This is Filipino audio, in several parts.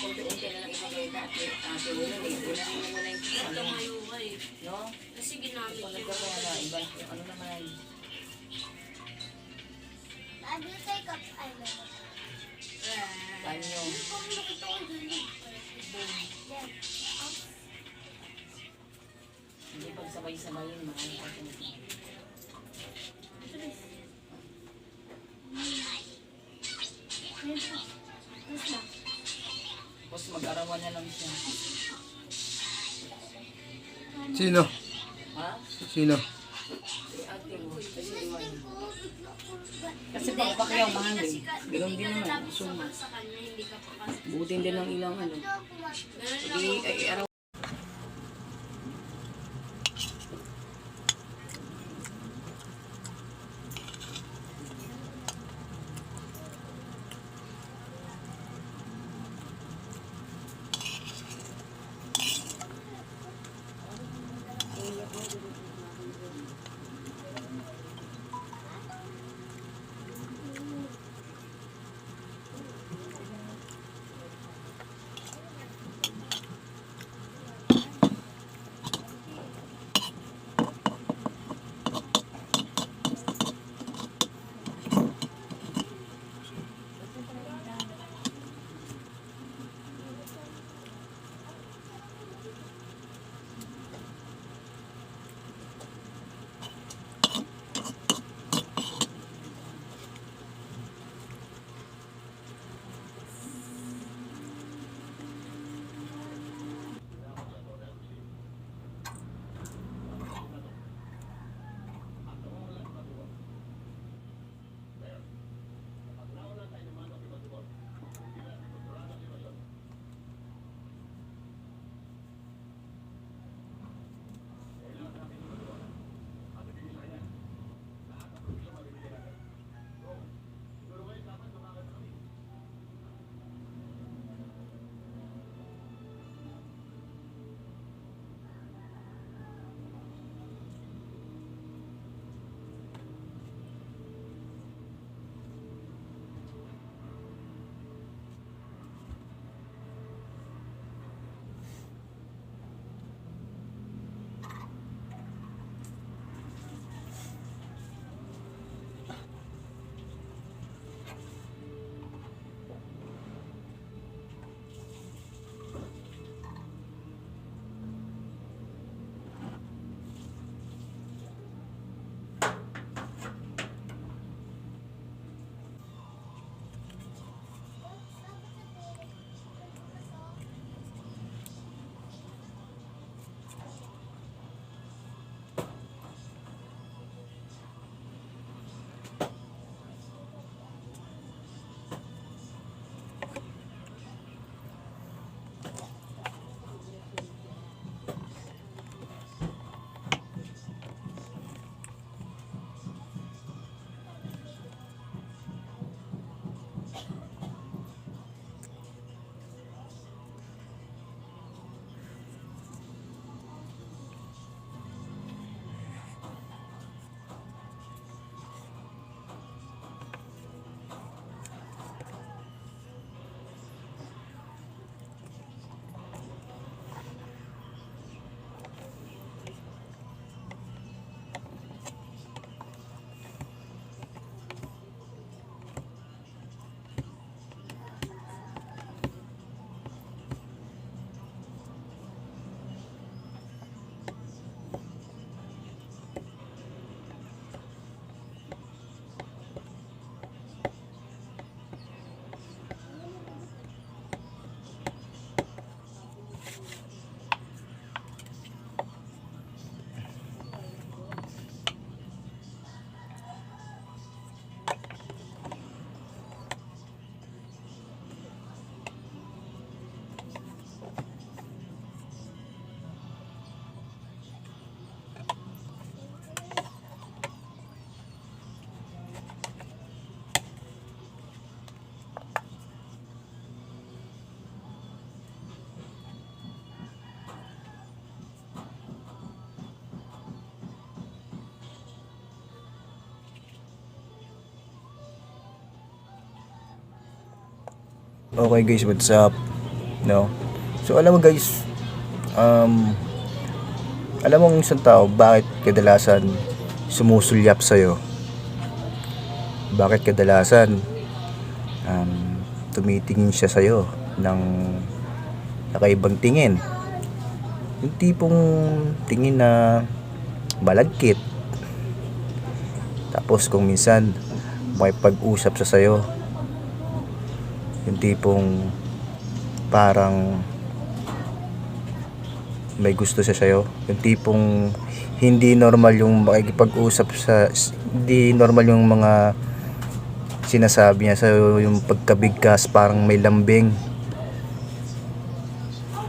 unti-unti na lang ibigay dati. Ate, wala na yung Tumayo ka eh. no? Kasi ginamit Kung yun. nagkakaya na, iba, ano naman, I will take up eyeliner. banyo. Yan. Hindi pagsabay-sabayin, mahal ka. Tapos mag-arawan na lang siya. Sino? Ha? Sino? Si ate mo. Kasi iwan. Kasi pag pakyaw, mahal eh. Ganun din naman. Suma. Sa kanya, hindi ka papasok. Butin din ng ilang ano. Ganun Hindi, ay, araw. Okay guys, what's up? No? So alam mo guys, alam mo ang isang tao bakit kadalasan sumusulyap sa'yo? Bakit kadalasan tumitingin siya sa'yo ng nakaibang tingin? Yung tipong tingin na malagkit. Tapos kung minsan makipag-usap siya sa'yo, yung tipong parang may gusto siya sa'yo. Yung tipong hindi normal yung makikipag-usap sa, hindi normal yung mga sinasabi niya sa'yo, yung pagkabigkas, parang may lambing.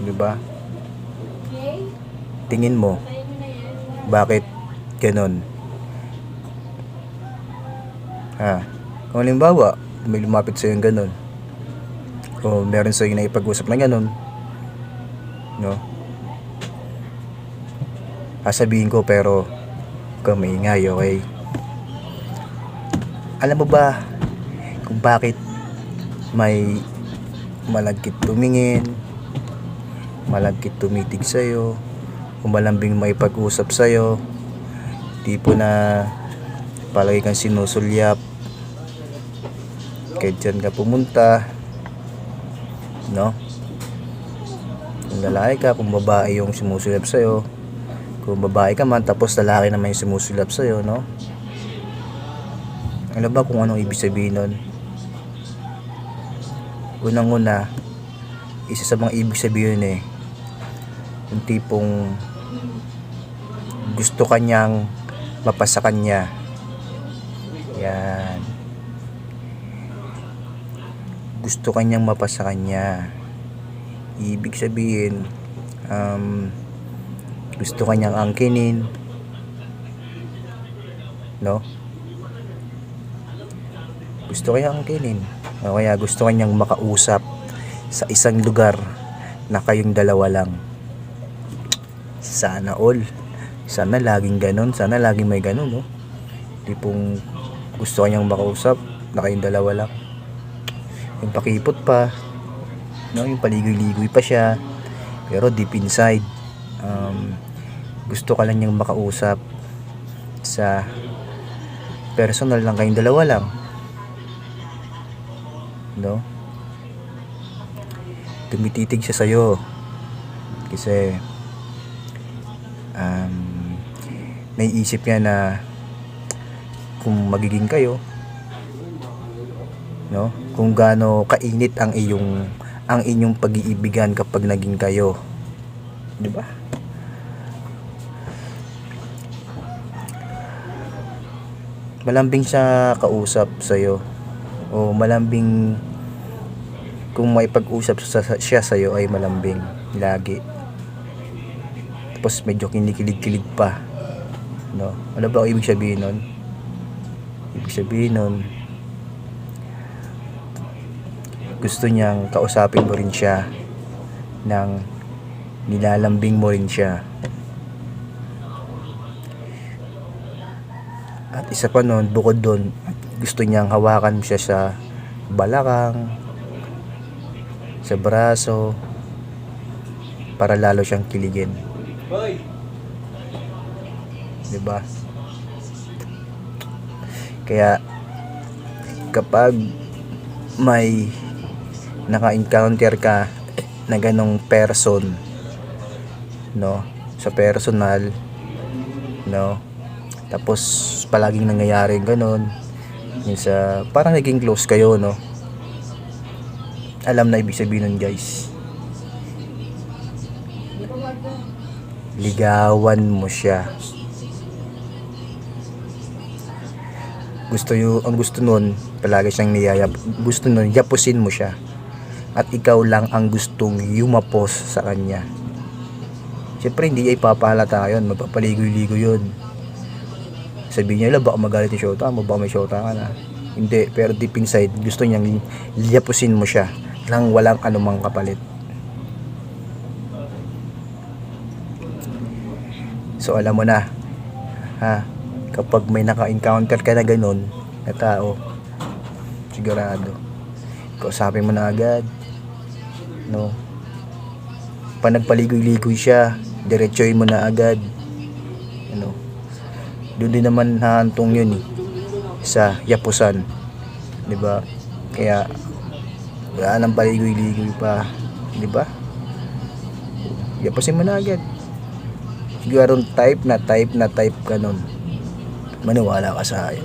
Diba? Tingin mo, bakit ganon? Kung halimbawa may lumapit sa'yo yung ganon, o meron sa'yo na ipag-usap na ganon, no? Sasabihin ko, pero huwag kang maingay, okay? Alam mo ba kung bakit may malagkit tumingin, malagkit tumitig sa'yo, o malambing maipag-usap sa'yo, tipo na palagi kang sinusulyap kahit dyan ka pumunta, no? Kung lalaki ka, kung babae yung sumusulyap sa'yo, kung babae ka man tapos lalaki naman yung sumusulyap sa'yo, no? Alam ba kung anong ibig sabihin nun? Unang-una, isa sa mga ibig sabihin yung tipong gusto kanyang mapasa kanya. Yan. Gusto kanyang mapasa kanya. Ibig sabihin, gusto kanyang angkinin, no? Gusto kanyang angkinin, o kaya gusto kanyang makausap sa isang lugar na kayong dalawa lang. Sana all, sana laging ganon, sana laging may ganon, no? Tipong gusto kanyang makausap na kayong dalawa lang, yung pakipot pa, no? Yung paligoy-ligoy pa siya, pero deep inside, gusto ka lang niyang makausap sa personal lang, kayong dalawa lang, no? Tumititig siya sa'yo kasi naiisip niya na kung magiging kayo, no, kung gaano kainit ang inyong pag-iibigan kapag naging kayo, di ba? Malambing siya kausap sa'yo, o malambing kung may pag-usap siya sa'yo ay malambing lagi. Tapos medyo kinikilig-kilig pa, no? Ano ba ang ibig sabihin nun? Ibig sabihin nun, gusto niyang kausapin mo rin siya, nang nilalambing mo rin siya. At isa pa nun, bukod doon, gusto niyang hawakan siya sa balakang, sa braso, para lalo siyang kiligin. Diba? Kaya kapag may naka-encounter ka na ganong person, no, sa personal, no, tapos palaging nangyayari ganon, yung sa parang naging close kayo, no, alam na ibig sabihin nun, guys. Ligawan mo siya. Ang gusto nun, palagi siyang niyayap. Gusto nun, yapusin mo siya. At ikaw lang ang gustong yumapos sa kanya. Siyempre, hindi niya ipapahalata yun. Magpapaligoy-ligoy yun. Sabihin niya, baka magalit yung shota mo, baka may shota ka na. Hindi, pero deep inside, gusto niyang yapusin mo siya nang walang anumang kapalit. So alam mo na, kapag may naka-encounter ka na ganun na tao, sigurado kausapin mo na agad, no? Pa nagpaligoy-ligoy siya, diretsoy mo na agad. Ano? Doon din naman hahantong yun eh, sa yapusan. 'Di ba? Kaya wala nang paligoy-ligoy pa, 'di ba? Yapusin mo na agad. Siguro type na type ka nun. Maniwala ka sa akin.